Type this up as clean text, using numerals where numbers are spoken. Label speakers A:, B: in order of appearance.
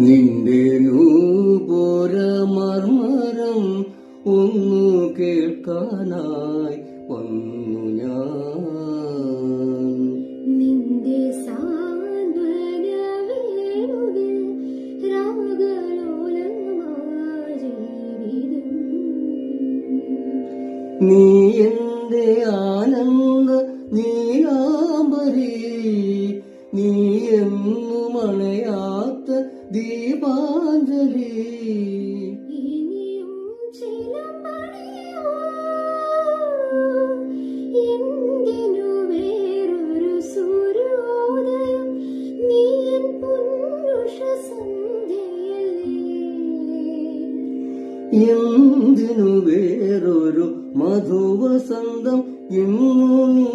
A: നിന്റെ നൂപുര മർമരം ഒന്നു കേൾക്കാനായി വന്നു ഞാൻ.
B: നിന്റെ സാന്ത്വന വേണുവിൽ രാഗലോലമായ ജീവിതം.
A: നീ എന്റെ ആനന്ദ നീലാംബരി, നീ എന്നും അണയാത്ത ദീപാഞ്ജലി.
B: ഇനിയും ചിലമ്പണിയോ എന്തിനു വേറൊരു സൂര്യോദയം, നീ എൻ പുരുഷ സന്ധ്യയല്ലേ.
A: എന്തിനു വേറൊരു മധുവസന്തം, ഇന്നു നീ